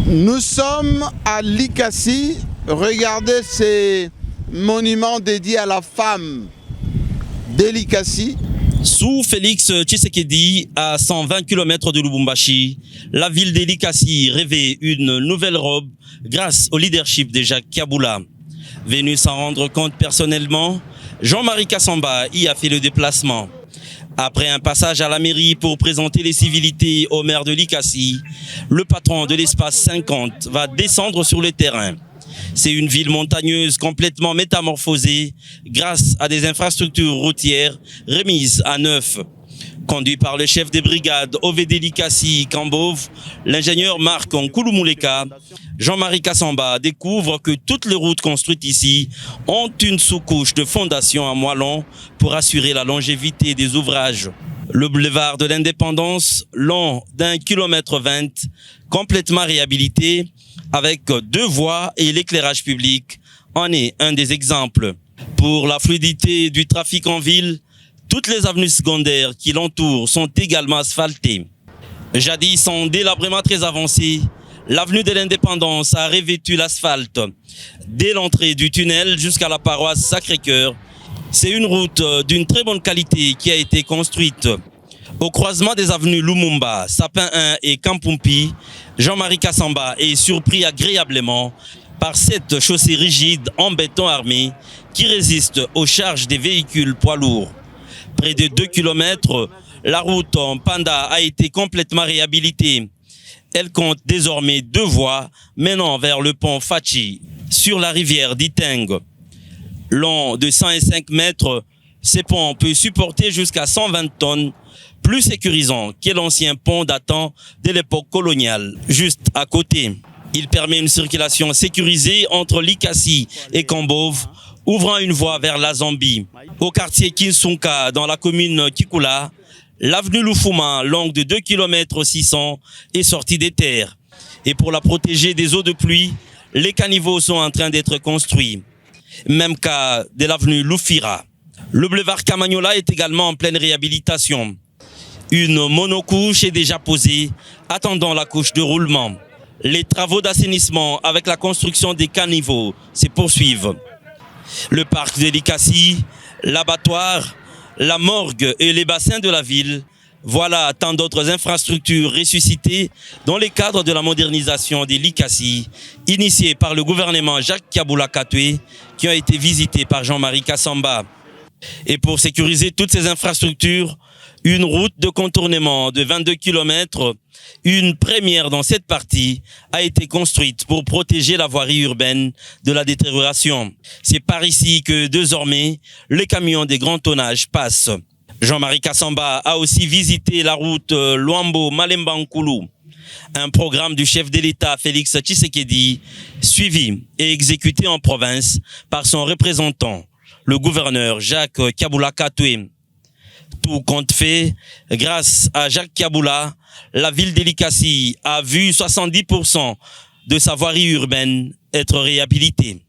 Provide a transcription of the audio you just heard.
Nous sommes à Likasi. Regardez ces monuments dédiés à la femme de Likasi. Sous Félix Tshisekedi, à 120 km de Lubumbashi, la ville de Likasi rêvait une nouvelle robe grâce au leadership de Jacques Kabila. Venu s'en rendre compte personnellement, Jean-Marie Kassamba y a fait le déplacement. Après un passage à la mairie pour présenter les civilités au maire de Likasi, le patron de l'espace 50 va descendre sur le terrain. C'est une ville montagneuse complètement métamorphosée grâce à des infrastructures routières remises à neuf. Conduit par le chef des brigades OVD Likasi Kambov, l'ingénieur Marc Nkouloumuleka, Jean-Marie Kassamba découvre que toutes les routes construites ici ont une sous-couche de fondation en moellon pour assurer la longévité des ouvrages. Le boulevard de l'Indépendance, long d'1,20 km, complètement réhabilité, avec 2 voies et l'éclairage public, en est un des exemples. Pour la fluidité du trafic en ville, toutes les avenues secondaires qui l'entourent sont également asphaltées. Jadis en délabrement très avancé, l'avenue de l'Indépendance a revêtu l'asphalte. Dès l'entrée du tunnel jusqu'à la paroisse Sacré-Cœur, c'est une route d'une très bonne qualité qui a été construite. Au croisement des avenues Lumumba, Sapin 1 et Kampumpi, Jean-Marie Kassamba est surpris agréablement par cette chaussée rigide en béton armé qui résiste aux charges des véhicules poids lourds. Près de 2 km, la route en Panda a été complètement réhabilitée. Elle compte désormais 2 voies menant vers le pont Fachi sur la rivière d'Iteng. Long de 105 mètres, ces ponts peuvent supporter jusqu'à 120 tonnes, plus sécurisant que l'ancien pont datant de l'époque coloniale, juste à côté. Il permet une circulation sécurisée entre Likasi et Kambov, ouvrant une voie vers la Zambie. Au quartier Kinsunka, dans la commune Kikula, l'avenue Lufuma, longue de 2 km 600, est sortie des terres. Et pour la protéger des eaux de pluie, les caniveaux sont en train d'être construits. Même cas de l'avenue Lufira. Le boulevard Kamagnola est également en pleine réhabilitation. Une monocouche est déjà posée, attendant la couche de roulement. Les travaux d'assainissement avec la construction des caniveaux se poursuivent. Le parc de Likasi, l'abattoir, la morgue et les bassins de la ville, voilà tant d'autres infrastructures ressuscitées dans le cadre de la modernisation des Likasi, initiée par le gouvernement Jacques Kabila Kato, qui ont été visitées par Jean-Marie Kassamba. Et pour sécuriser toutes ces infrastructures, une route de contournement de 22 km, une première dans cette partie, a été construite pour protéger la voirie urbaine de la détérioration. C'est par ici que désormais, les camions des grands tonnages passent. Jean-Marie Kassamba a aussi visité la route Luambo-Malemba-Nkulu, un programme du chef de l'État Félix Tshisekedi, suivi et exécuté en province par son représentant, le gouverneur Jacques Kabila Kato. Tout compte fait, grâce à Jacques Kabila, la ville de Likasi a vu 70% de sa voirie urbaine être réhabilitée.